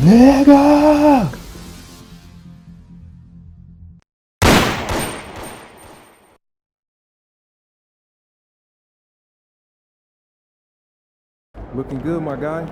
Nigga! Looking good, my guy.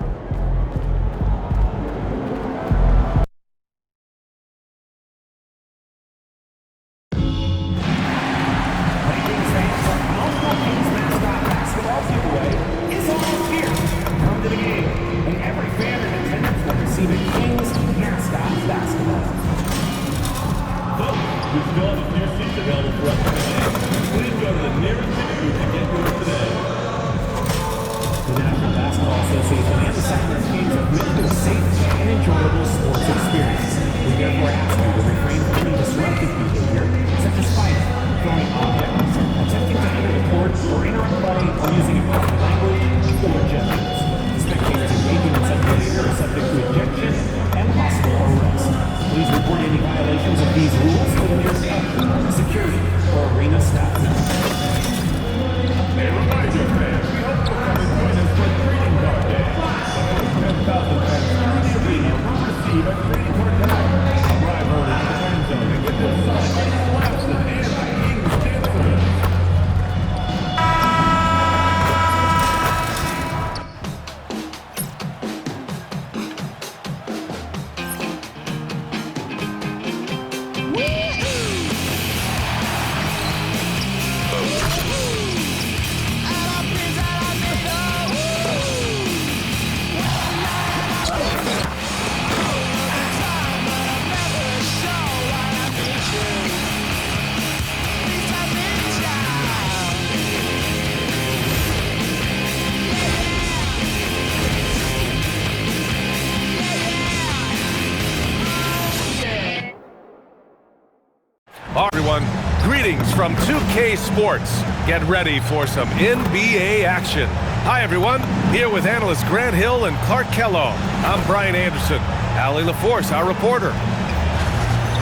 Everyone, greetings from 2K Sports. Get ready for some NBA action. Hi everyone, here with analysts Grant Hill and Clark Kellogg. I'm Brian Anderson, Allie LaForce, our reporter.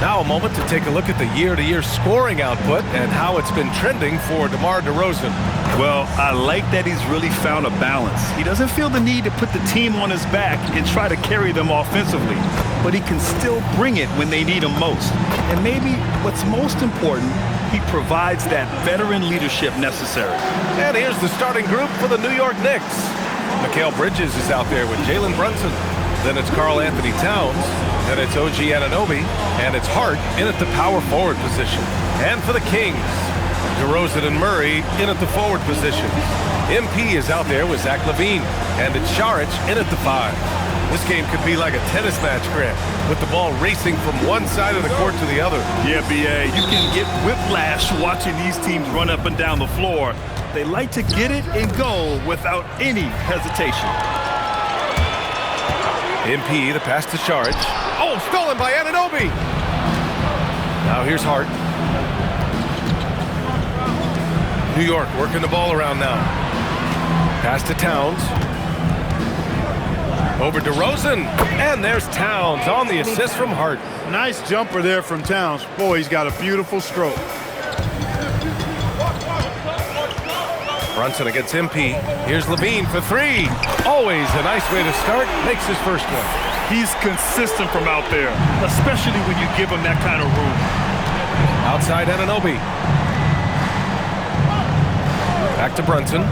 Now a moment to take a look at the year-to-year scoring output and how it's been trending for DeMar DeRozan. Well, I like that he's really found a balance. He doesn't feel the need to put the team on his back and try to carry them offensively, but he can still bring it when they need him most. And maybe what's most important, he provides that veteran leadership necessary. And here's the starting group for the New York Knicks. Mikal Bridges is out there with Jalen Brunson. Then it's Karl Anthony Towns. Then it's OG Anunoby. And it's Hart in at the power forward position. And for the Kings, DeRozan and Murray in at the forward position. MP is out there with Zach LaVine. And it's Saric in at the 5. This game could be like a tennis match, Grant, with the ball racing from one side of the court to the other. Yeah, B.A., you can get whiplash watching these teams run up and down the floor. They like to get it and go without any hesitation. MP, the pass to Saric. Oh, stolen by Anunoby. Now here's Hart. New York working the ball around now. Pass to Towns. Over DeRozan, and there's Towns on the assist from Hart. Nice jumper there from Towns. Boy, he's got a beautiful stroke. Brunson against MP. Here's LaVine for 3. Always a nice way to start. Makes his first one. He's consistent from out there, especially when you give him that kind of room. Outside Anunoby. Back to Brunson.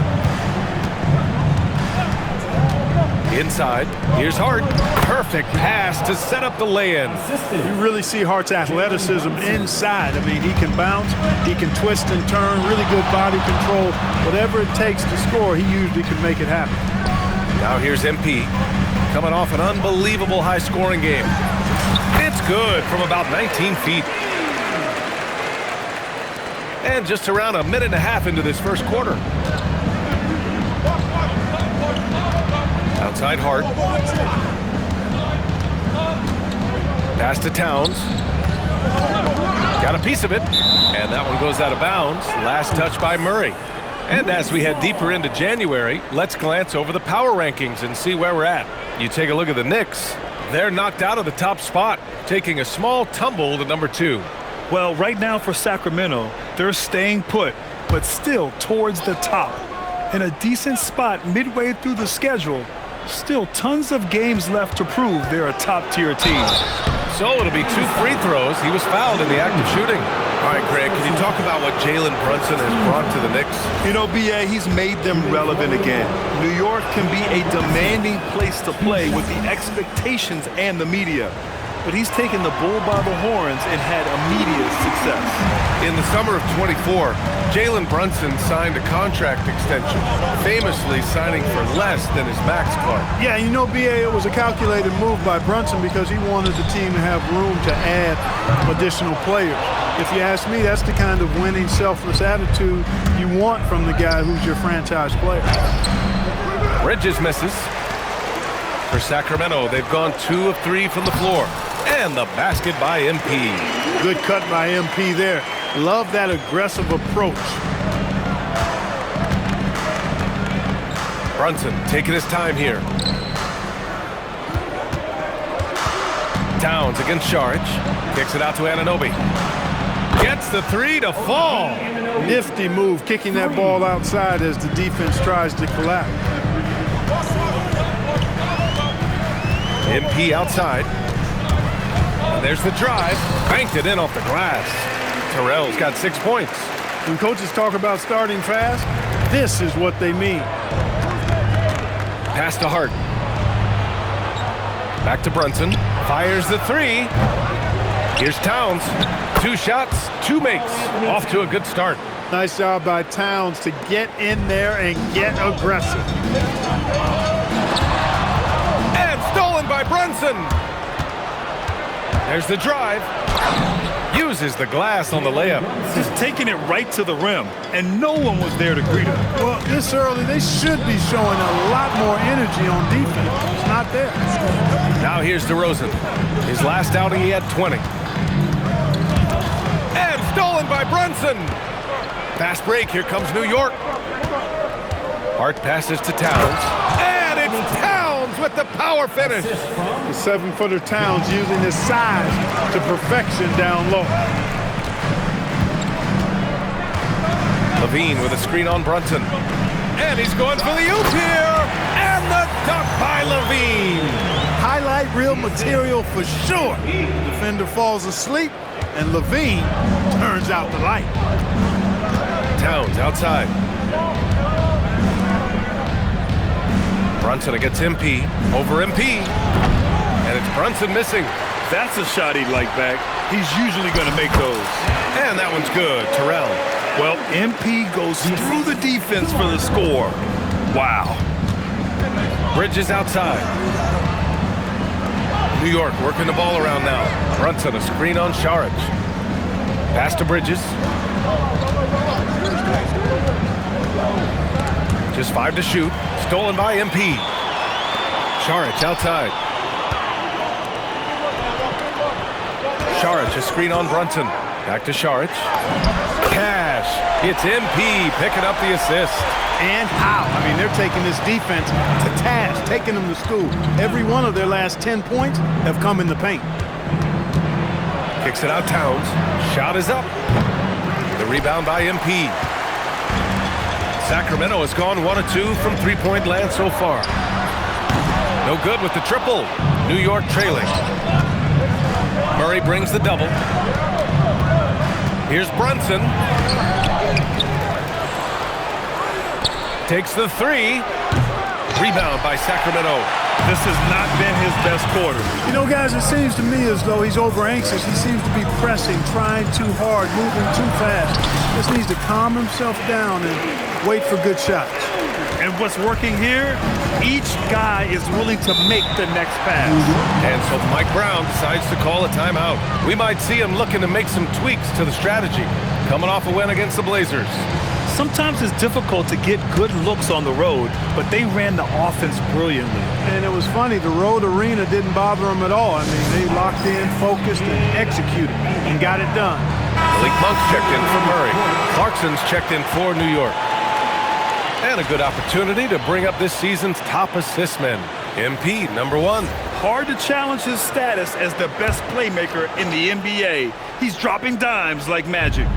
Inside, here's Hart. Perfect pass to set up the lay-in. You really see Hart's athleticism inside. I mean, he can bounce, he can twist and turn, really good body control. Whatever it takes to score, he usually can make it happen. Now here's MP, coming off an unbelievable high-scoring game. It's good from about 19 feet. And just around a minute and a half into this first quarter. Outside Hart. Pass to Towns. Got a piece of it. And that one goes out of bounds. Last touch by Murray. And as we head deeper into January, let's glance over the power rankings and see where we're at. You take a look at the Knicks. They're knocked out of the top spot, taking a small tumble to number 2. Well, right now for Sacramento, they're staying put, but still towards the top. In a decent spot midway through the schedule, Still tons of games left to prove they're a top-tier team. So it'll be 2 free throws. He was fouled in the act of shooting. All right, Greg, can you talk about what Jalen Brunson has brought to the Knicks? You know, B.A., he's made them relevant again. New York can be a demanding place to play with the expectations and the media. But he's taken the bull by the horns and had immediate success. In the summer of 24, Jalen Brunson signed a contract extension, famously signing for less than his max card. Yeah, you know, B.A., it was a calculated move by Brunson because he wanted the team to have room to add additional players. If you ask me, that's the kind of winning, selfless attitude you want from the guy who's your franchise player. Bridges misses. For Sacramento, they've gone 2 of 3 from the floor. And the basket by MP. Good cut by MP there. Love that aggressive approach. Brunson taking his time here. Towns against Saric. Kicks it out to Anunoby. Gets the 3 to fall. Nifty move, kicking that ball outside as the defense tries to collapse. MP outside. And there's the drive. Banked it in off the glass. Terrell's got 6 points. When coaches talk about starting fast, this is what they mean. Pass to Hart. Back to Brunson. Fires the 3. Here's Towns. 2 shots, 2 makes. Off to a good start. Nice job by Towns to get in there and get aggressive. And stolen by Brunson. There's the drive. Uses the glass on the layup. Just taking it right to the rim, and no one was there to greet him. Well, this early, they should be showing a lot more energy on defense. It's not there. Now here's DeRozan. His last outing, he had 20. And stolen by Brunson. Fast break. Here comes New York. Hart passes to Towns. And it's Towns with the power finish. The 7-footer Towns using his size to perfection down low. Levine with a screen on Brunson. And he's going for the oop here. And the dunk by Levine. Highlight reel material for sure. Defender falls asleep, and Levine turns out the light. Towns outside. Brunson against MP. Over MP. And it's Brunson missing. That's a shot he'd like back. He's usually going to make those. And that one's good. Terrell. Well, MP goes through the defense for the score. Wow. Bridges outside. New York working the ball around now. Brunson, a screen on Saric. Pass to Bridges. Just 5 to shoot. Stolen by MP. Saric outside. Saric, a screen on Brunson. Back to Saric. Cash. It's MP picking up the assist. And how? I mean, they're taking this defense to task, taking them to school. Every one of their last 10 points have come in the paint. Kicks it out Towns. Shot is up. The rebound by MP. Sacramento has gone 1 of 2 from three-point land so far. No good with the triple. New York trailing. Murray brings the double. Here's Brunson. Takes the 3. Rebound by Sacramento. This has not been his best quarter. You know, guys, it seems to me as though he's over anxious. He seems to be pressing, trying too hard, moving too fast. Just needs to calm himself down and wait for good shots. And what's working here? Each guy is willing to make the next pass. And so Mike Brown decides to call a timeout. We might see him looking to make some tweaks to the strategy. Coming off a win against the Blazers. Sometimes it's difficult to get good looks on the road, but they ran the offense brilliantly. And it was funny, the road arena didn't bother them at all. I mean, they locked in, focused, and executed, and got it done. Malik Monk's checked in for Murray. Clarkson's checked in for New York. And a good opportunity to bring up this season's top assist men. MP, number 1. Hard to challenge his status as the best playmaker in the NBA. He's dropping dimes like magic.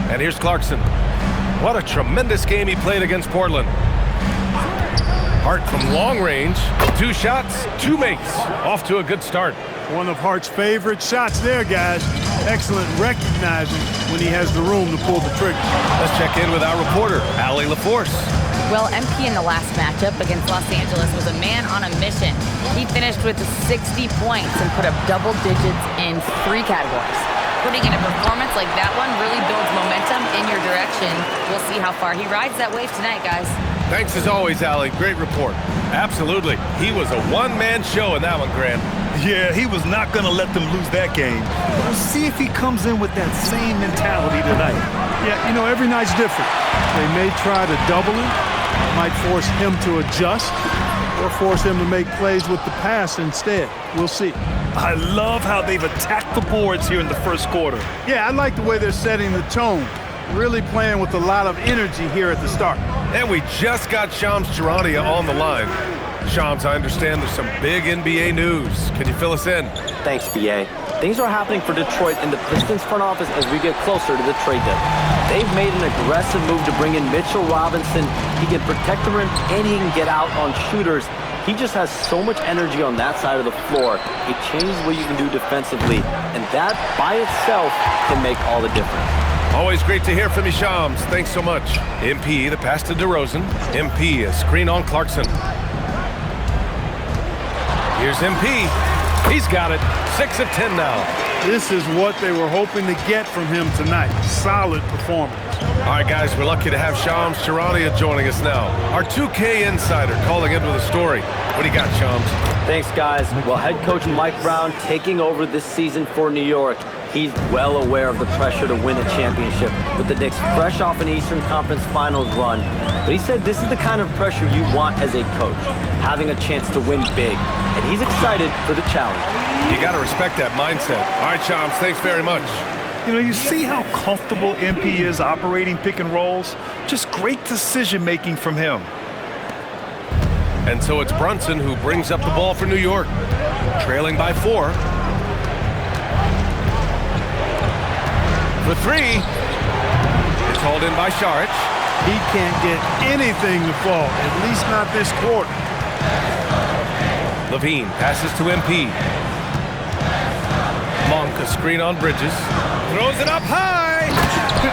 And here's Clarkson. What a tremendous game he played against Portland. Hart from long range. 2 shots, 2 makes. Off to a good start. One of Hart's favorite shots there, guys. Excellent recognizing when he has the room to pull the trigger. Let's check in with our reporter, Allie LaForce. Well, MP in the last matchup against Los Angeles was a man on a mission. He finished with 60 points and put up double digits in 3 categories. Putting in a performance like that one really builds momentum in your direction. We'll see how far he rides that wave tonight, guys. Thanks as always, Allie. Great report. Absolutely. He was a one-man show in that one, Grant. Yeah, he was not going to let them lose that game. We'll see if he comes in with that same mentality tonight. Yeah, you know, every night's different. They may try to double him, might force him to adjust, or force him to make plays with the pass instead. We'll see. I love how they've attacked the boards here in the first quarter. Yeah, I like the way they're setting the tone. Really playing with a lot of energy here at the start. And we just got Shams Charania on the line. Shams, I understand there's some big NBA news. Can you fill us in? Thanks, BA. Things are happening for Detroit in the Pistons front office as we get closer to the trade deadline. They've made an aggressive move to bring in Mitchell Robinson. He can protect the rim and he can get out on shooters. He just has so much energy on that side of the floor. It changes what you can do defensively, and that by itself can make all the difference. Always great to hear from you, Shams. Thanks so much. MP, the pass to DeRozan. MP, a screen on Clarkson. Here's MP. He's got it. 6 of 10 now. This is what they were hoping to get from him tonight. Solid performance. All right, guys, we're lucky to have Shams Charania joining us now. Our 2K insider calling in with a story. What do you got, Shams? Thanks, guys. Well, head coach Mike Brown taking over this season for New York. He's well aware of the pressure to win a championship with the Knicks fresh off an Eastern Conference Finals run. But he said this is the kind of pressure you want as a coach, having a chance to win big. And he's excited for the challenge. You got to respect that mindset. All right, Shams, thanks very much. You know, you see how comfortable MP is operating pick and rolls? Just great decision-making from him. And so it's Brunson who brings up the ball for New York, trailing by 4. For 3. It's hauled in by Saric. He can't get anything to fall, at least not this quarter. Levine passes to MP. Monk, a screen on Bridges. Throws it up high!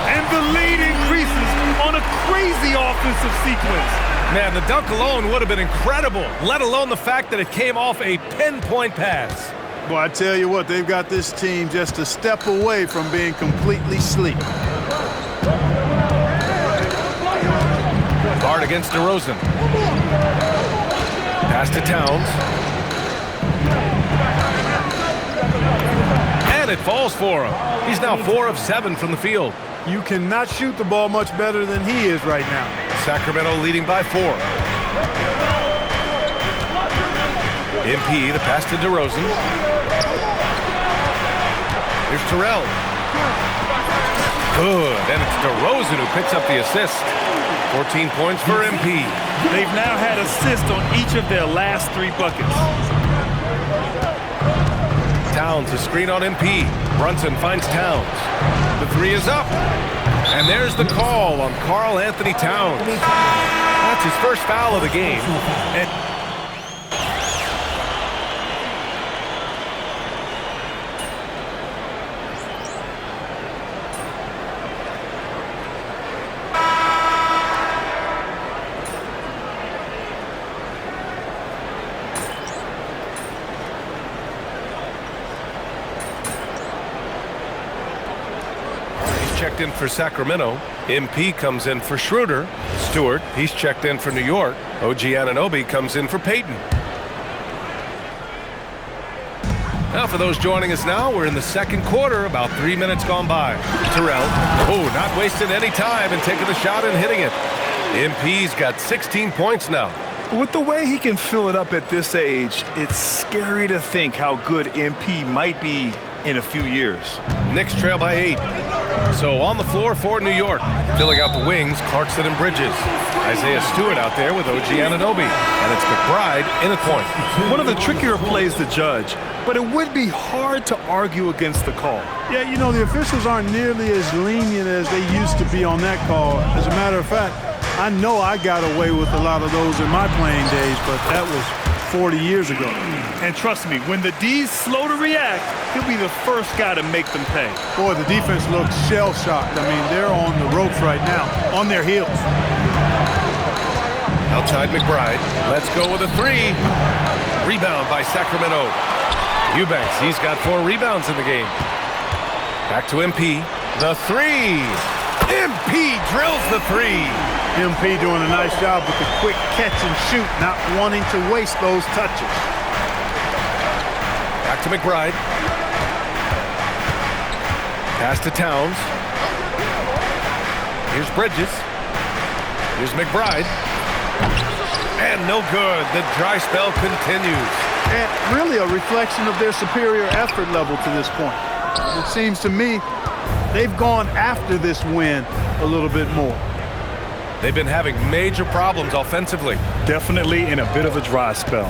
And the lead increases on a crazy offensive sequence. Man, the dunk alone would have been incredible, let alone the fact that it came off a pinpoint pass. Boy, I tell you what, they've got this team just a step away from being completely asleep. Hard against DeRozan. Pass to Towns. And it falls for him. He's now 4 of 7 from the field. You cannot shoot the ball much better than he is right now. Sacramento leading by 4. MP, the pass to DeRozan. Here's Terrell. Good, and it's DeRozan who picks up the assist. 14 points for MP. They've now had assists on each of their last 3 buckets. Towns, a screen on MP. Brunson finds Towns. The 3 is up. And there's the call on Karl Anthony Towns. That's his first foul of the game. And checked in for Sacramento. MP comes in for Schroeder. Stewart, he's checked in for New York. OG Anunoby comes in for Payton. Now for those joining us now, we're in the second quarter, about 3 minutes gone by. Terrell, not wasting any time and taking the shot and hitting it. MP's got 16 points now. With the way he can fill it up at this age, it's scary to think how good MP might be in a few years. Knicks trail by 8. So on the floor for New York, filling out the wings, Clarkson and Bridges. Isaiah Stewart out there with OG Anunoby. And it's McBride in at point. One of the trickier plays to judge, but it would be hard to argue against the call. Yeah, you know, the officials aren't nearly as lenient as they used to be on that call. As a matter of fact, I know I got away with a lot of those in my playing days, but that was 40 years ago. And trust me, when the D's slow to react, he'll be the first guy to make them pay. Boy, the defense looks shell-shocked. I mean, they're on the ropes right now, on their heels. Outside McBride. Let's go with a three. Rebound by Sacramento. Eubanks, he's got 4 rebounds in the game. Back to MP. The three. MP drills the three. MP doing a nice job with the quick catch and shoot, not wanting to waste those touches. Back to McBride. Pass to Towns. Here's Bridges. Here's McBride. And no good. The dry spell continues. And really a reflection of their superior effort level to this point. It seems to me they've gone after this win a little bit more. They've been having major problems offensively. Definitely in a bit of a dry spell.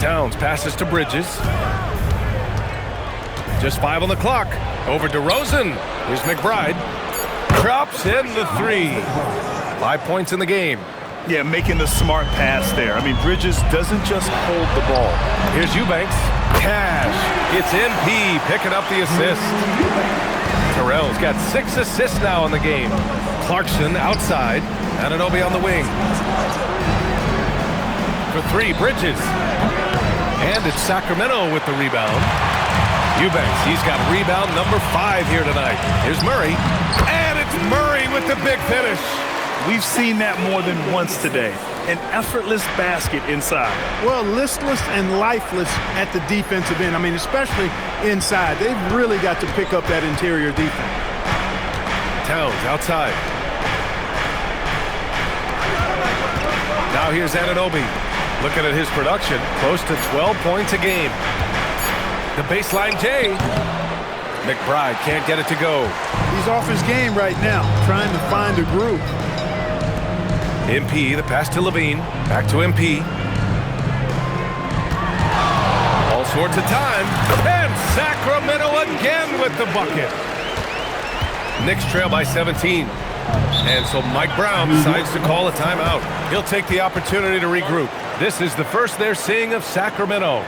Towns passes to Bridges. Just 5 on the clock. Over DeRozan. Here's McBride. Drops in the three. 5 points in the game. Yeah, making the smart pass there. I mean, Bridges doesn't just hold the ball. Here's Eubanks. Cash. It's MP picking up the assist. Terrell's got 6 assists now in the game. Clarkson outside. Anunoby on the wing. For 3, Bridges. And it's Sacramento with the rebound. Eubanks, he's got rebound number 5 here tonight. Here's Murray. And it's Murray with the big finish. We've seen that more than once today. An effortless basket inside. Well, listless and lifeless at the defensive end. I mean, especially inside. They've really got to pick up that interior defense. Towns outside. Now here's Anunoby. Looking at his production, close to 12 points a game. The baseline J. McBride can't get it to go. He's off his game right now, trying to find a groove. MP, the pass to Levine. Back to MP. All sorts of time. And Sacramento again with the bucket. Knicks trail by 17. And so Mike Brown decides to call a timeout. He'll take the opportunity to regroup. This is the first they're seeing of Sacramento.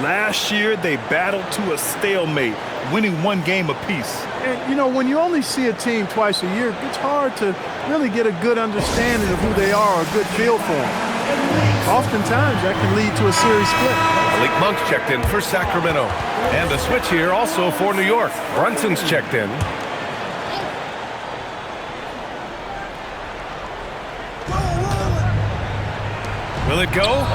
Last year, they battled to a stalemate, winning 1 game apiece. And, you know, when you only see a team twice a year, it's hard to really get a good understanding of who they are, a good feel for them. Oftentimes, that can lead to a series split. Malik Monk's checked in for Sacramento. And a switch here also for New York. Brunson's checked in. Will it go?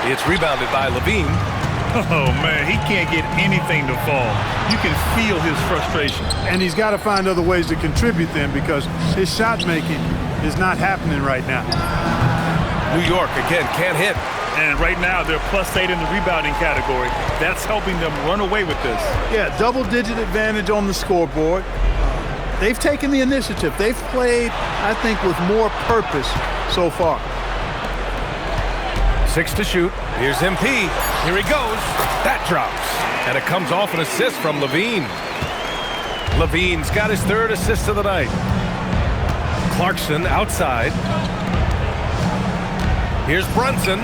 It's rebounded by Levine. Oh, man, he can't get anything to fall. You can feel his frustration. And he's got to find other ways to contribute then because his shot making is not happening right now. New York, again, can't hit. And right now, they're +8 in the rebounding category. That's helping them run away with this. Yeah, double-digit advantage on the scoreboard. They've taken the initiative. They've played, I think, with more purpose so far. 6 to shoot. Here's MP. Here he goes. That drops. And it comes off an assist from Levine. Levine's got his 3rd assist of the night. Clarkson outside. Here's Brunson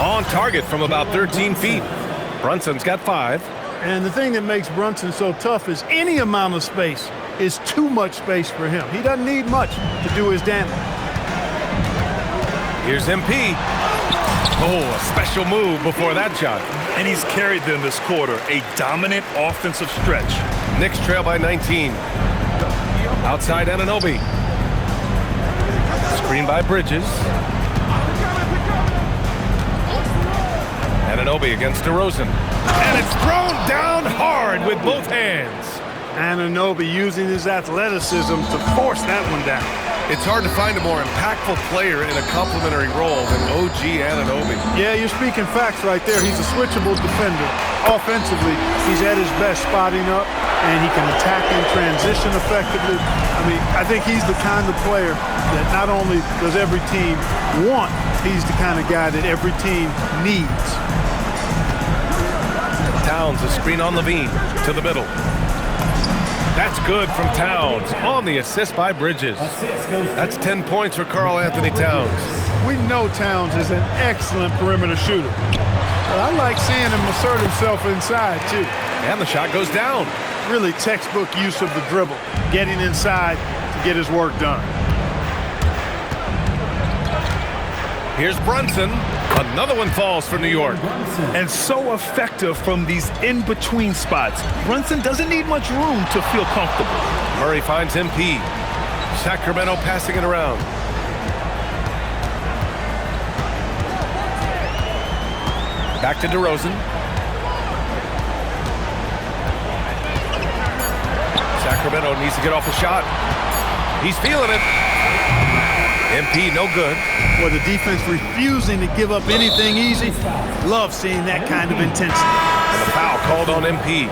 on target from about 13 feet. Brunson's got 5. And the thing that makes Brunson so tough is any amount of space is too much space for him. He doesn't need much to do his damage. Here's MP. Oh, a special move before that shot. And he's carried them this quarter, a dominant offensive stretch. Knicks trail by 19. Outside Anunoby. Screen by Bridges. Anunoby against DeRozan. And it's thrown down hard with both hands. Anunoby using his athleticism to force that one down. It's hard to find a more impactful player in a complementary role than OG Anunoby. Yeah, you're speaking facts right there. He's a switchable defender. Offensively, he's at his best spotting up, and he can attack in transition effectively. I mean, I think he's the kind of player that not only does every team want, he's the kind of guy that every team needs. Towns, a screen on Levine to the middle. That's good from Towns on the assist by Bridges. That's 10 points for Karl Anthony Towns. We know Towns is an excellent perimeter shooter. But I like seeing him assert himself inside, too. And the shot goes down. Really textbook use of the dribble, getting inside to get his work done. Here's Brunson. Another one falls for New York. And so effective from these in-between spots. Brunson doesn't need much room to feel comfortable. Murray finds MP. Sacramento passing it around. Back to DeRozan. Sacramento needs to get off a shot. He's feeling it. MP, no good. Well, the defense refusing to give up anything easy. Love seeing that kind of intensity. And a foul called on MP.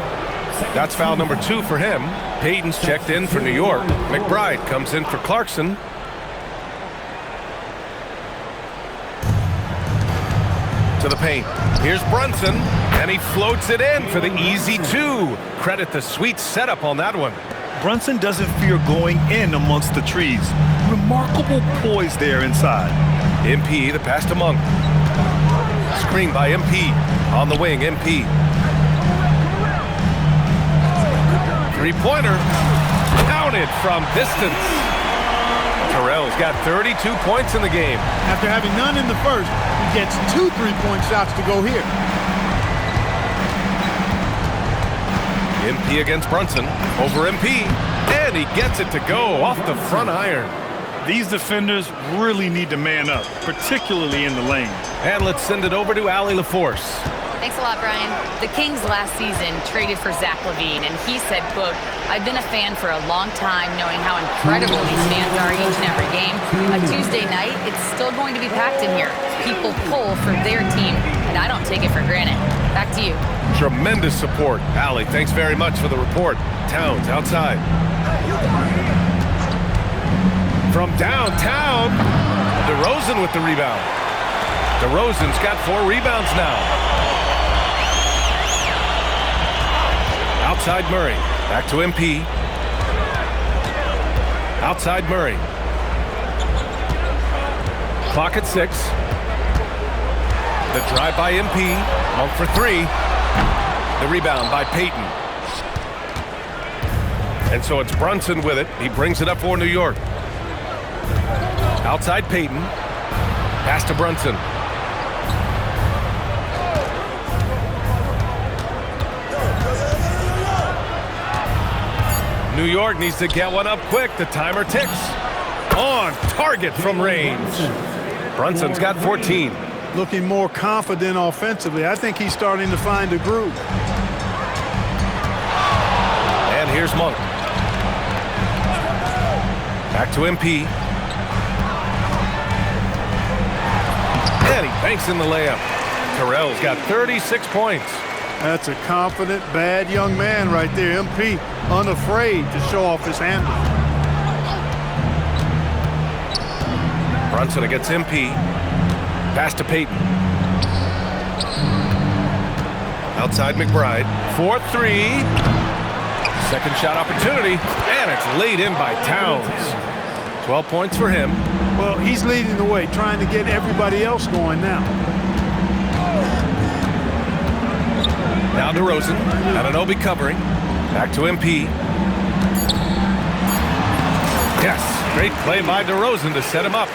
That's foul number 2 for him. Payton's checked in for New York. McBride comes in for Clarkson. To the paint. Here's Brunson, and he floats it in for the easy 2. Credit the sweet setup on that one. Brunson doesn't fear going in amongst the trees. Remarkable poise there inside. MP, the pass to Monk. Screen by MP. On the wing, MP. Three-pointer. Counted from distance. Terrell's got 32 points in the game. After having none in the first, he gets 2 3-point shots to go here. MP against Brunson. Over MP. And he gets it to go off the front iron. These defenders really need to man up, particularly in the lane. And let's send it over to Allie LaForce. Thanks a lot, Brian. The Kings last season traded for Zach LaVine, and he said, quote, "I've been a fan for a long time, knowing how incredible these fans are each and every game. A Tuesday night, it's still going to be packed in here. People pull for their team, and I don't take it for granted." Back to you. Tremendous support. Allie, thanks very much for the report. Towns outside. From downtown, DeRozan with the rebound. DeRozan's got 4 rebounds now. Outside Murray. Back to MP. Outside Murray. Clock at 6. The drive by MP. Monk for 3. The rebound by Payton. And so it's Brunson with it. He brings it up for New York. Outside Payton. Pass to Brunson. New York needs to get one up quick. The timer ticks. On target from range. Brunson's got 14. Looking more confident offensively. I think he's starting to find a groove. And here's Monk. Back to MP. And he banks in the layup. Terrell's got 36 points. That's a confident, bad young man right there. MP, unafraid to show off his handle. Brunson against MP. Pass to Payton. Outside McBride. 4-3. Second shot opportunity. And it's laid in by Towns. 12 points for him. Well, he's leading the way, trying to get everybody else going now. Now DeRozan. Anunoby covering. Back to MP. Yes, great play by DeRozan to set him up.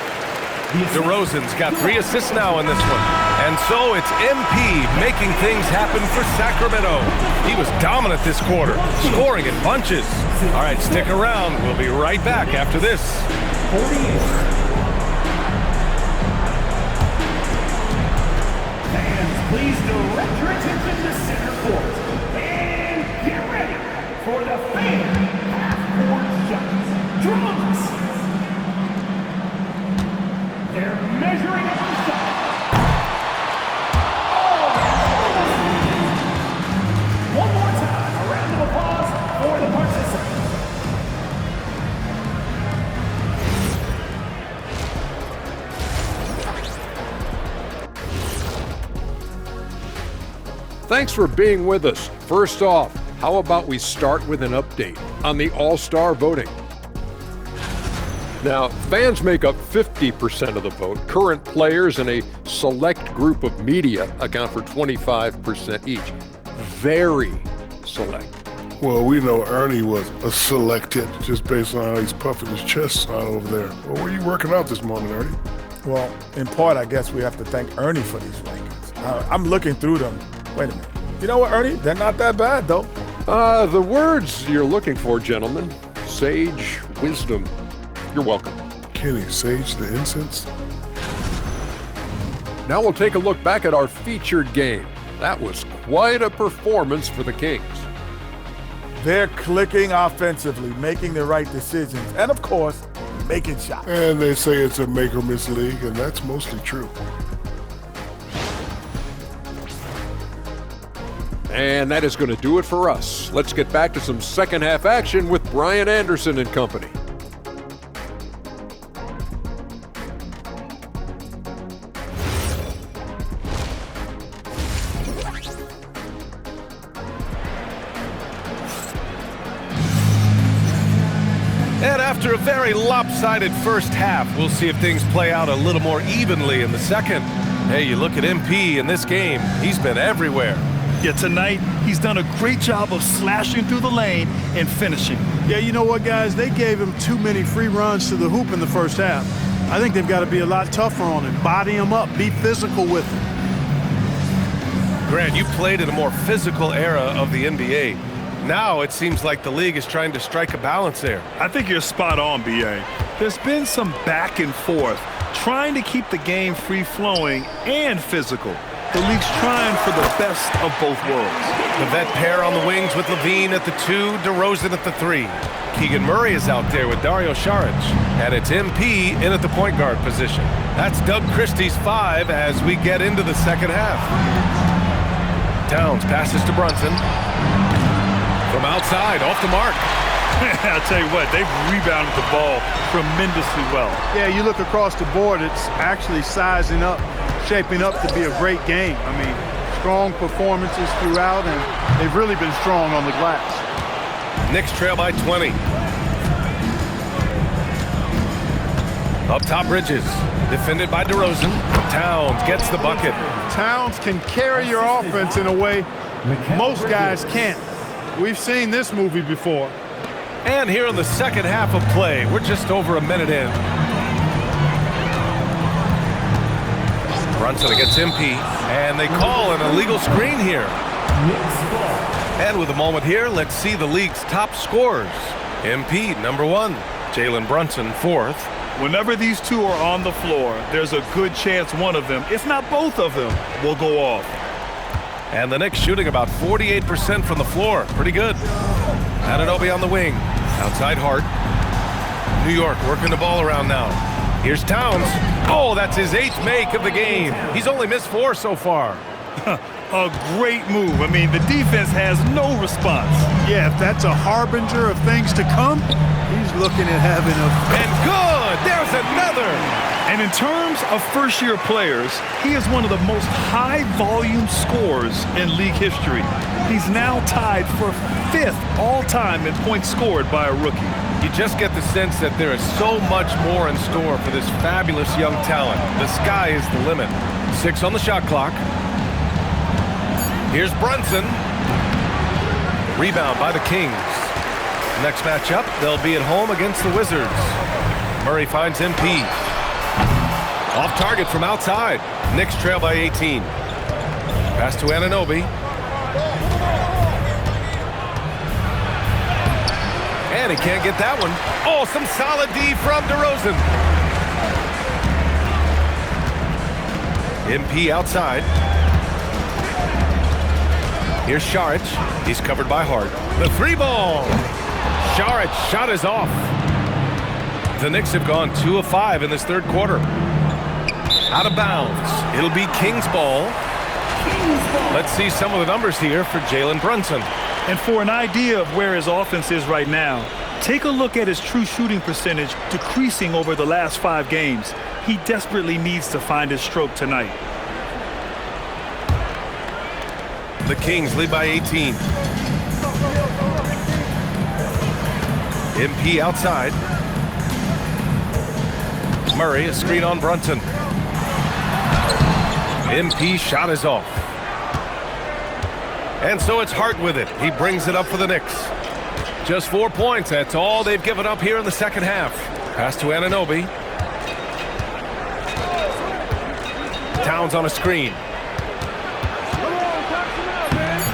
DeRozan's got 3 assists now in this one. And so it's MP making things happen for Sacramento. He was dominant this quarter, scoring in bunches. All right, stick around. We'll be right back after this. Fans, please direct your attention to center court. And get ready for the fan half-court shots. Drums! measuring up the shot. One more time, a round of applause for the participants. Thanks for being with us. First off, how about we start with an update on the All-Star voting? Now, fans make up 50% of the vote. Current players and a select group of media account for 25% each. Very select. Well, we know Ernie was a selected just based on how he's puffing his chest out over there. Well, were you working out this morning, Ernie? Well, in part, I guess we have to thank Ernie for these rankings. I'm looking through them. Wait a minute. You know what, Ernie? They're not that bad, though. The words you're looking for, gentlemen. Sage, wisdom. You're welcome. Kenny, sage the incense? Now we'll take a look back at our featured game. That was quite a performance for the Kings. They're clicking offensively, making the right decisions, and of course, making shots. And they say it's a make or miss league, and that's mostly true. And that is going to do it for us. Let's get back to some second half action with Brian Anderson and company. And after a very lopsided first half, we'll see if things play out a little more evenly in the second. Hey, you look at MP in this game, he's been everywhere. Yeah, tonight, he's done a great job of slashing through the lane and finishing. Yeah, you know what, guys? They gave him too many free runs to the hoop in the first half. I think they've got to be a lot tougher on him. Body him up. Be physical with him. Grant, you played in a more physical era of the NBA. Now it seems like the league is trying to strike a balance there. I think you're spot on, B.A. There's been some back and forth, trying to keep the game free-flowing and physical. The league's trying for the best of both worlds. The vet pair on the wings with Levine at the 2, DeRozan at the 3. Keegan Murray is out there with Dario Saric. And it's MP in at the point guard position. That's Doug Christie's 5 as we get into the second half. Towns passes to Brunson. From outside, off the mark. I'll tell you what, they've rebounded the ball tremendously well. Yeah, you look across the board, it's actually sizing up, shaping up to be a great game. I mean, strong performances throughout, and they've really been strong on the glass. Knicks trail by 20. Up top, Bridges. Defended by DeRozan. Towns gets the bucket. Towns can carry your offense in a way most guys can't. We've seen this movie before. And here in the second half of play, we're just over a minute in. Brunson against MP, and they call an illegal screen here. And with a moment here, let's see the league's top scorers. MP, number 1. Jalen Brunson, 4th. Whenever these two are on the floor, there's a good chance one of them, if not both of them, will go off. And the Knicks shooting about 48% from the floor. Pretty good. Anunoby on the wing. Outside Hart. New York working the ball around now. Here's Towns. Oh, that's his 8th make of the game. He's only missed 4 so far. A great move. I mean, the defense has no response. Yeah, if that's a harbinger of things to come, he's looking at having a... And good! There's another! And in terms of first-year players, he is one of the most high-volume scorers in league history. He's now tied for 5th all-time in points scored by a rookie. You just get the sense that there is so much more in store for this fabulous young talent. The sky is the limit. 6 on the shot clock. Here's Brunson. Rebound by the Kings. Next matchup, they'll be at home against the Wizards. Murray finds MP. Off target from outside. Knicks trail by 18. Pass to Anunoby. And he can't get that one. Oh, some solid D from DeRozan. MP outside. Here's Saric. He's covered by Hart. The 3-ball. Saric shot is off. The Knicks have gone 2 of 5 in this third quarter. Out of bounds. It'll be King's ball. Let's see some of the numbers here for Jalen Brunson. And for an idea of where his offense is right now, take a look at his true shooting percentage decreasing over the last 5 games. He desperately needs to find his stroke tonight. The Kings lead by 18. MP outside. Murray, a screen on Brunson. MP shot is off. And so it's Hart with it. He brings it up for the Knicks. Just 4 points. That's all they've given up here in the second half. Pass to Anunoby. Towns on a screen.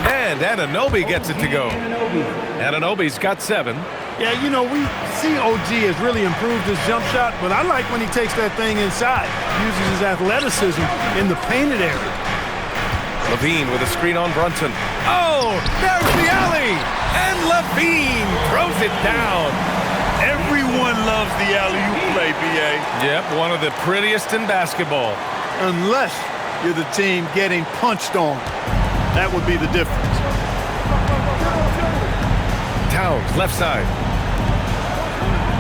And Anunoby gets it to go. Anunoby's got 7. Yeah, you know, we see OG has really improved his jump shot, but I like when he takes that thing inside, uses his athleticism in the painted area. Levine with a screen on Brunson. Oh, there's the alley! And Levine throws it down. Everyone loves the alley-oop play, B.A. Yep, one of the prettiest in basketball. Unless you're the team getting punched on. That would be the difference. Towns, left side.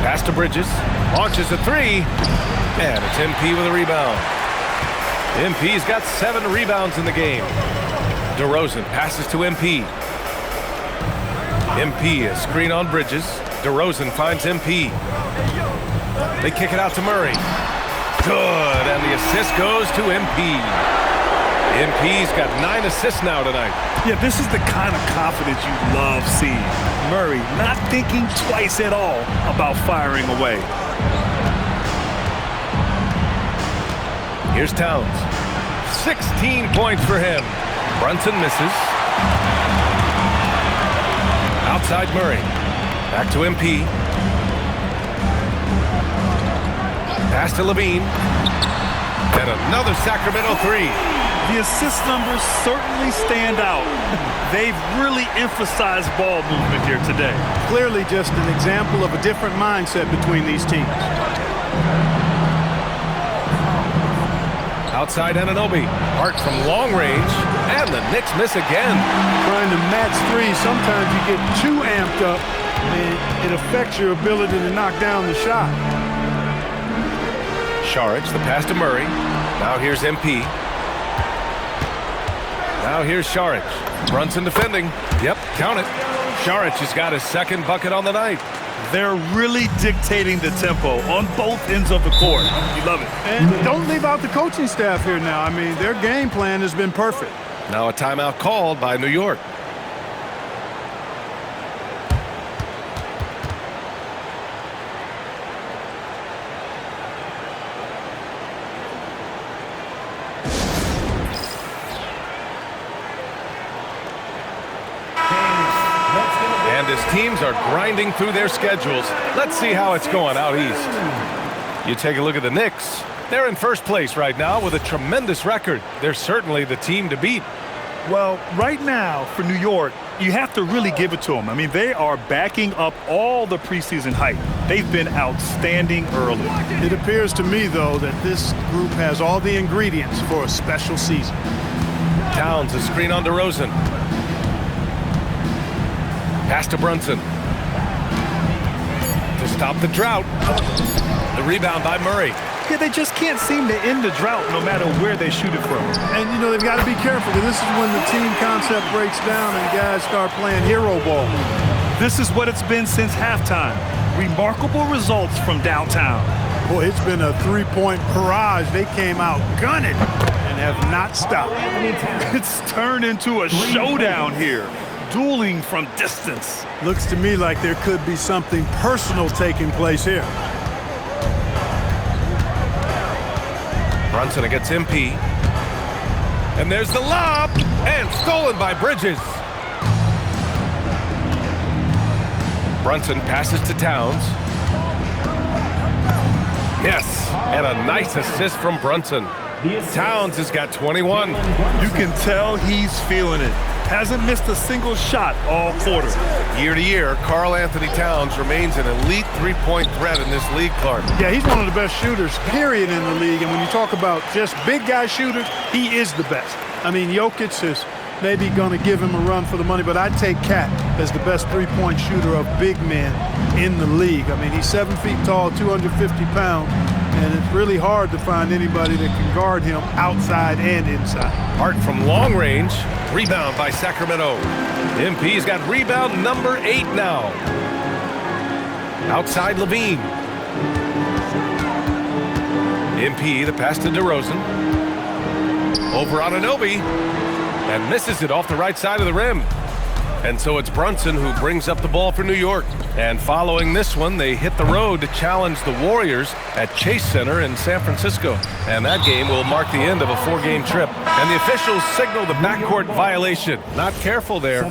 Pass to Bridges. Launches a 3. And it's MP with a rebound. MP's got 7 rebounds in the game. DeRozan passes to MP. MP, a screen on Bridges. DeRozan finds MP. They kick it out to Murray. Good, and the assist goes to MP. MP's got 9 assists now tonight. Yeah, this is the kind of confidence you love seeing. Murray not thinking twice at all about firing away. Here's Towns. 16 points for him. Brunson misses. Outside Murray. Back to MP. Pass to Levine. And another Sacramento 3. The assist numbers certainly stand out. They've really emphasized ball movement here today. Clearly just an example of a different mindset between these teams. Outside Anunoby. Hart from long range. And the Knicks miss again. Trying to match 3, sometimes you get too amped up and it affects your ability to knock down the shot. Saric, the pass to Murray. Now here's MP. Now here's Saric. Brunson defending. Yep, count it. Saric has got his 2nd bucket on the night. They're really dictating the tempo on both ends of the court. You love it. And don't leave out the coaching staff here now. I mean, their game plan has been perfect. Now a timeout called by New York. And as teams are grinding through their schedules, let's see how it's going out east. You take a look at the Knicks. They're in first place right now with a tremendous record. They're certainly the team to beat. Well, right now for New York, you have to really give it to them. I mean, they are backing up all the preseason hype. They've been outstanding early. It appears to me, though, that this group has all the ingredients for a special season. Towns, a screen on DeRozan. Pass to Brunson. To stop the drought. The rebound by Murray. Yeah, they just can't seem to end the drought no matter where they shoot it from. And, you know, they've got to be careful because this is when the team concept breaks down and guys start playing hero ball. This is what it's been since halftime. Remarkable results from downtown. Boy, it's been a 3-point barrage. They came out gunning and have not stopped. It's turned into a showdown here. Dueling from distance. Looks to me like there could be something personal taking place here. Brunson against MP. And there's the lob. And stolen by Bridges. Brunson passes to Towns. Yes, and a nice assist from Brunson. Towns has got 21. You can tell he's feeling it. Hasn't missed a single shot all quarter. Year to year, Karl Anthony Towns remains an elite three-point threat in this league, Clark. Yeah, he's one of the best shooters, period, in the league. And when you talk about just big guy shooters, he is the best. I mean, Jokic is maybe going to give him a run for the money, but I'd take Cat as the best three-point shooter of big men in the league. I mean, he's 7 feet tall, 250 pounds, and it's really hard to find anybody that can guard him outside and inside. Hart from long range, rebound by Sacramento. MP's got rebound number 8 now. Outside Levine. MP, the pass to DeRozan. Over Anunoby. And misses it off the right side of the rim. And so it's Brunson who brings up the ball for New York. And following this one, they hit the road to challenge the Warriors at Chase Center in San Francisco. And that game will mark the end of a 4-game trip. And the officials signal the backcourt violation. Not careful there.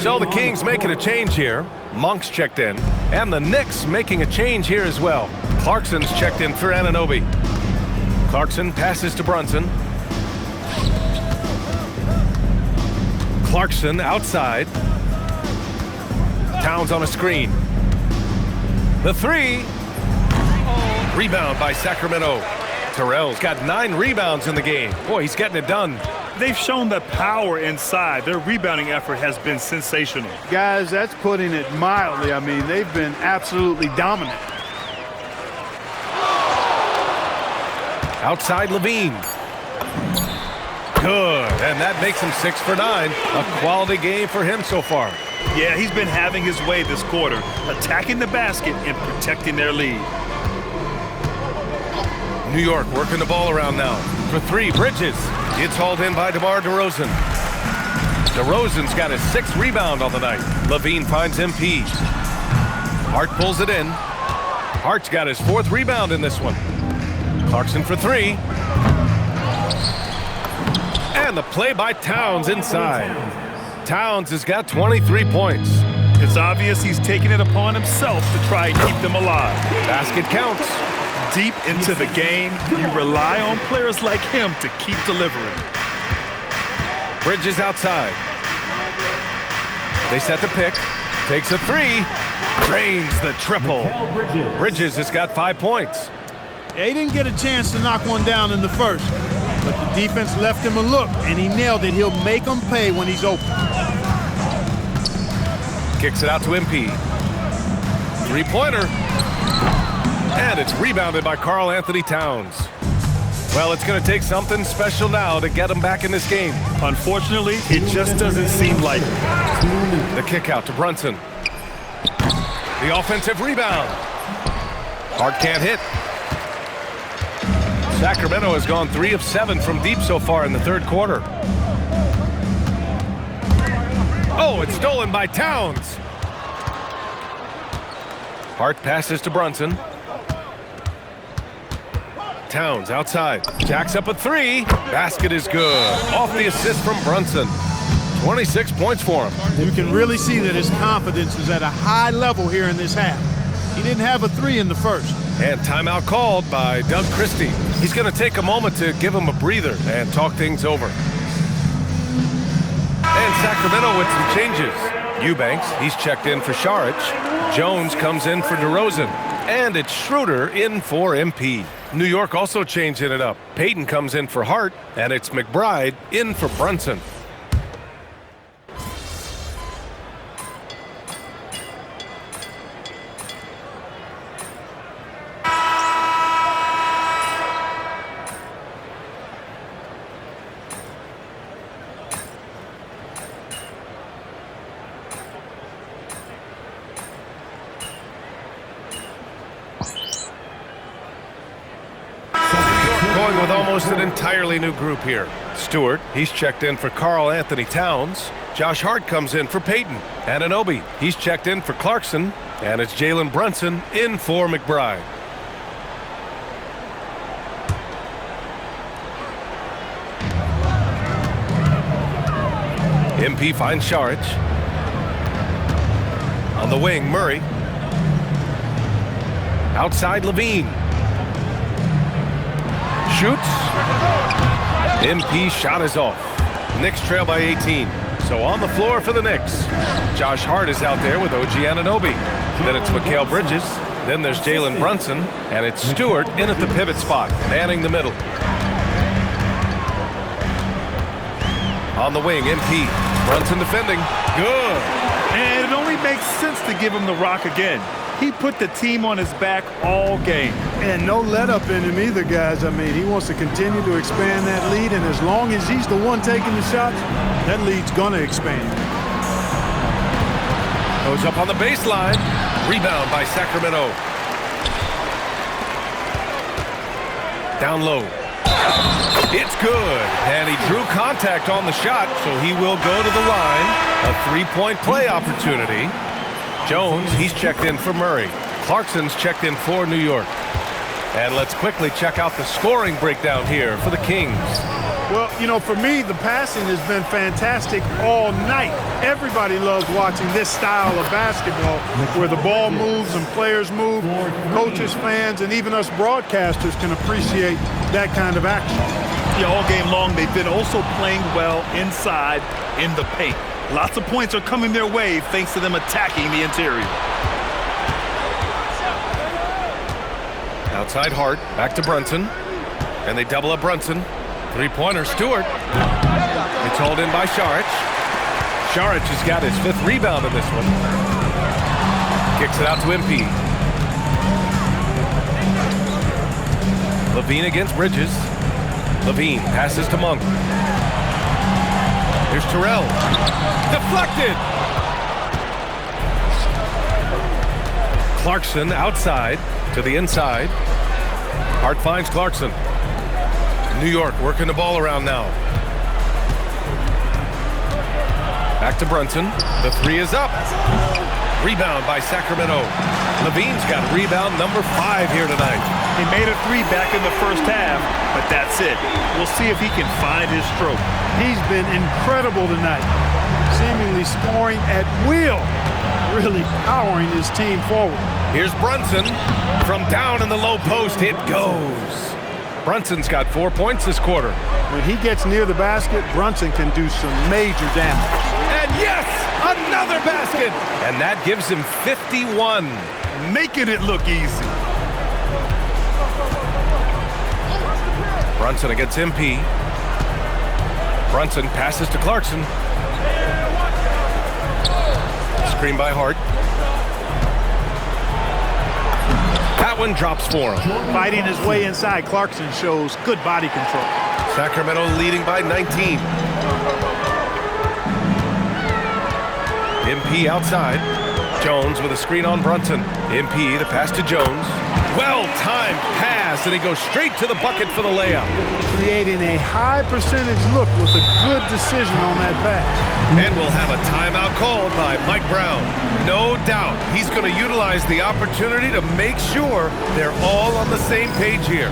So the Kings making a change here. Monk's checked in. And the Knicks making a change here as well. Clarkson's checked in for Anunoby. Clarkson passes to Brunson. Clarkson outside. Towns on a screen. The 3. Rebound by Sacramento. Terrell's got 9 rebounds in the game. Boy, he's getting it done. They've shown the power inside. Their rebounding effort has been sensational. Guys, that's putting it mildly. I mean, they've been absolutely dominant. Outside Levine. Good, and that makes him 6 for 9. A quality game for him so far. Yeah, he's been having his way this quarter, attacking the basket and protecting their lead. New York working the ball around now. For 3, Bridges. It's hauled in by DeMar DeRozan. DeRozan's got his 6th rebound on the night. Levine finds MP. Hart pulls it in. Hart's got his 4th rebound in this one. Clarkson for 3. And the play by Towns inside. Towns has got 23 points. It's obvious he's taking it upon himself to try and keep them alive. Basket counts. Deep into the game, you rely on players like him to keep delivering. Bridges outside. They set the pick. Takes a 3. Drains the triple. Bridges has got 5 points. Yeah, he didn't get a chance to knock one down in the first, but the defense left him a look, and he nailed it. He'll make them pay when he's open. Kicks it out to MP. 3-pointer. And it's rebounded by Karl Anthony Towns. Well, it's going to take something special now to get him back in this game. Unfortunately, it just doesn't seem like it. The kick out to Brunson. The offensive rebound. Hart can't hit. Sacramento has gone 3 of 7 from deep so far in the 3rd quarter. Oh, it's stolen by Towns. Hart passes to Brunson. Towns outside. Jacks up a 3. Basket is good. Off the assist from Brunson. 26 points for him. You can really see that his confidence is at a high level here in this half. He didn't have a 3 in the first. And timeout called by Doug Christie. He's going to take a moment to give him a breather and talk things over. And Sacramento with some changes. Eubanks, he's checked in for Saric. Jones comes in for DeRozan. And it's Schroeder in for MP. New York also changing it up. Payton comes in for Hart, and it's McBride in for Brunson. Going with almost an entirely new group here. Stewart, he's checked in for Karl Anthony Towns. Josh Hart comes in for Payton. Anunoby, he's checked in for Clarkson. And it's Jalen Brunson in for McBride. MP finds Saric. On the wing, Murray. Outside Levine. Shoots. MP shot is off. Knicks trail by 18. So on the floor for the Knicks, Josh Hart is out there with OG Anunoby. Then it's Mikal Bridges. Then there's Jalen Brunson. And it's Stewart in at the pivot spot, manning the middle. On the wing, MP. Brunson defending. Good. And it only makes sense to give him the rock again. He put the team on his back all game. And no let-up in him either, guys. I mean, he wants to continue to expand that lead, and as long as he's the one taking the shots, that lead's going to expand. Goes up on the baseline. Rebound by Sacramento. Down low. It's good. And he drew contact on the shot, so he will go to the line. A three-point play opportunity. Jones, he's checked in for Murray. Clarkson's checked in for New York. And let's quickly check out the scoring breakdown here for the Kings. Well, you know, for me, the passing has been fantastic all night. Everybody loves watching this style of basketball where the ball moves and players move. Coaches, fans, and even us broadcasters can appreciate that kind of action. Yeah, all game long, they've been also playing well inside in the paint. Lots of points are coming their way thanks to them attacking the interior. Outside Hart, back to Brunson. And they double up Brunson. Three-pointer, Stewart. It's hauled in by Šarić. Šarić has got his 5th rebound in this one. Kicks it out to MP. Levine against Bridges. Levine passes to Monk. Here's Terrell. Deflected! Clarkson outside to the inside. Hart finds Clarkson. New York working the ball around now. Back to Brunson. The 3 is up. Rebound by Sacramento. Levine's got rebound number 5 here tonight. He made a 3 back in the first half, but that's it. We'll see if he can find his stroke. He's been incredible tonight, seemingly scoring at will, really powering his team forward. Here's Brunson. From down in the low post, it goes. Brunson's got 4 points this quarter. When he gets near the basket, Brunson can do some major damage. And yes, another basket. And that gives him 51. Making it look easy. Brunson against MP. Brunson passes to Clarkson. Screen by Hart. That one drops for him. Fighting his way inside, Clarkson shows good body control. Sacramento leading by 19. MP outside. Jones with a screen on Brunson. MP, the pass to Jones. Well-timed pass, and he goes straight to the bucket for the layup. Creating a high percentage look with a good decision on that pass. And we'll have a timeout called by Mike Brown. No doubt he's going to utilize the opportunity to make sure they're all on the same page here.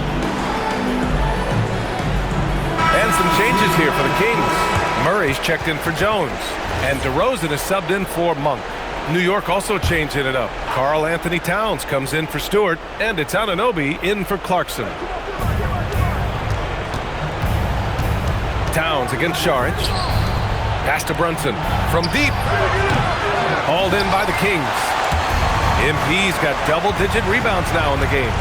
And some changes here for the Kings. Murray's checked in for Jones. And DeRozan is subbed in for Monk. New York also changing it up. Karl Anthony Towns comes in for Stewart, and it's Anunoby in for Clarkson. Towns against Šarić. Pass to Brunson from deep. Hauled in by the Kings. MP's got double-digit rebounds now in the game.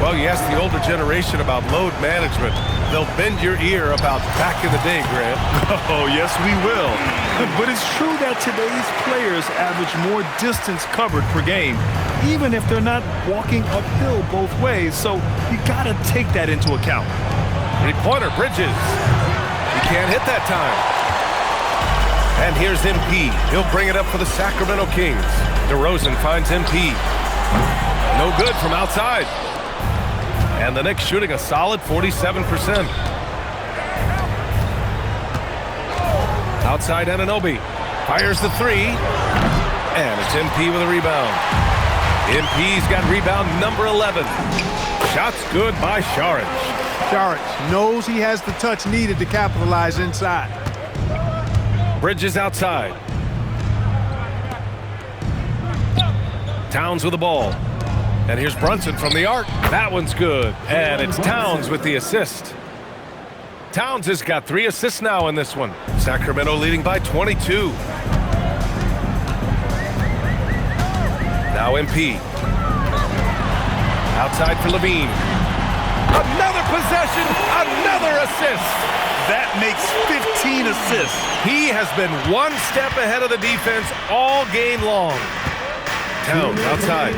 Well, you ask the older generation about load management. They'll bend your ear about back in the day, Grant. Oh, yes, we will. But it's true that today's players average more distance covered per game, even if they're not walking uphill both ways. So you got to take that into account. Three-pointer, Bridges. He can't hit that time. And here's MP. He'll bring it up for the Sacramento Kings. DeRozan finds MP. No good from outside. And the Knicks shooting a solid 47%. Outside Anunoby. Fires the 3. And it's MP with a rebound. MP's got rebound number 11. Shots good by Šarić. Šarić knows he has the touch needed to capitalize inside. Bridges outside. Towns with the ball. And here's Brunson from the arc. That one's good. And it's Towns with the assist. Towns has got 3 assists now in this one. Sacramento leading by 22. Now MP. Outside for Levine. Another possession, another assist. That makes 15 assists. He has been one step ahead of the defense all game long. Towns outside.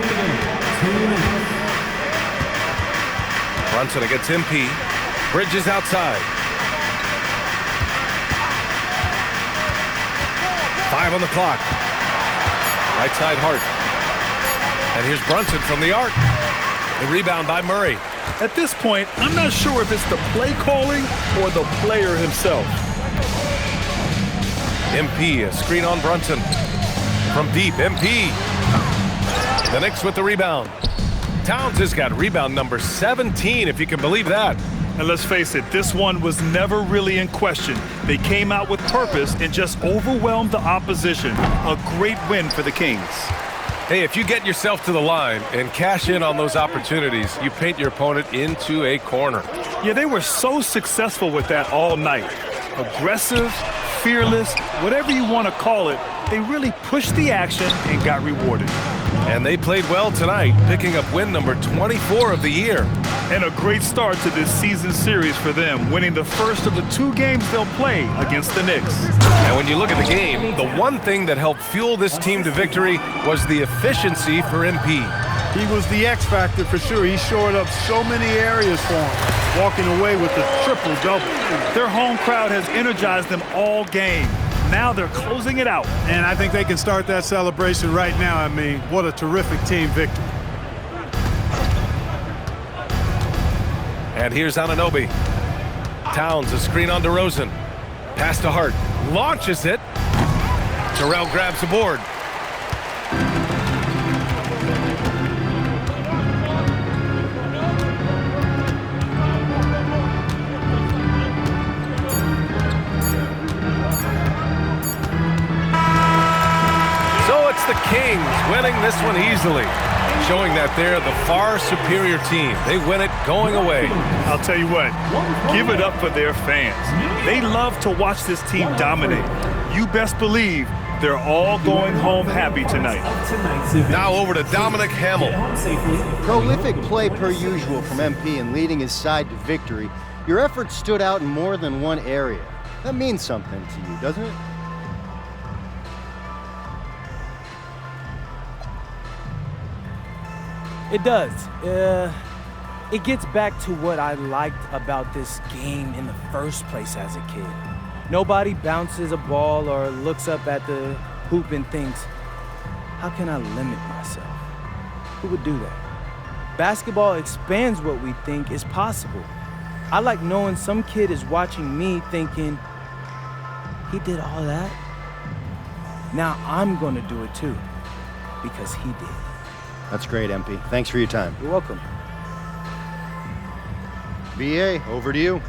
Brunson against MP. Bridges outside. 5 on the clock. Right side Hart. And here's Brunson from the arc. The rebound by Murray. At this point, I'm not sure if it's the play calling or the player himself. MP, a screen on Brunson. From deep, MP. The Knicks with the rebound. Towns has got rebound number 17, if you can believe that. And let's face it, this one was never really in question. They came out with purpose and just overwhelmed the opposition. A great win for the Kings. Hey, if you get yourself to the line and cash in on those opportunities, you paint your opponent into a corner. Yeah, they were so successful with that all night. Aggressive, fearless, whatever you want to call it, they really pushed the action and got rewarded. And they played well tonight, picking up win number 24 of the year. And a great start to this season series for them, winning the first of the 2 games they'll play against the Knicks. And when you look at the game, the one thing that helped fuel this team to victory was the efficiency for MP. He was the X factor for sure. He shored up so many areas for him, walking away with the triple-double. Their home crowd has energized them all game. Now they're closing it out. And I think they can start that celebration right now. I mean, what a terrific team victory. And here's Anunoby. Towns, a screen on DeRozan. Pass to Hart. Launches it. Terrell grabs the board. So it's the Kings winning this one easily, showing that they're the far superior team. They win it going away. I'll tell you what, give it up for their fans. They love to watch this team dominate. You best believe they're all going home happy tonight. Now over to Dominic Hamill. Prolific play per usual from MP in leading his side to victory. Your efforts stood out in more than one area. That means something to you, doesn't it? It does. It gets back to what I liked about this game in the first place as a kid. Nobody bounces a ball or looks up at the hoop and thinks, how can I limit myself? Who would do that? Basketball expands what we think is possible. I like knowing some kid is watching me thinking, he did all that? Now I'm gonna do it too, because he did. That's great, MP. Thanks for your time. You're welcome. BA, over to you.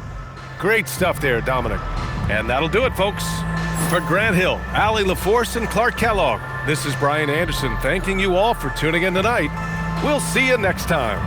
Great stuff there, Dominic. And that'll do it, folks. For Grant Hill, Allie LaForce, and Clark Kellogg, this is Brian Anderson thanking you all for tuning in tonight. We'll see you next time.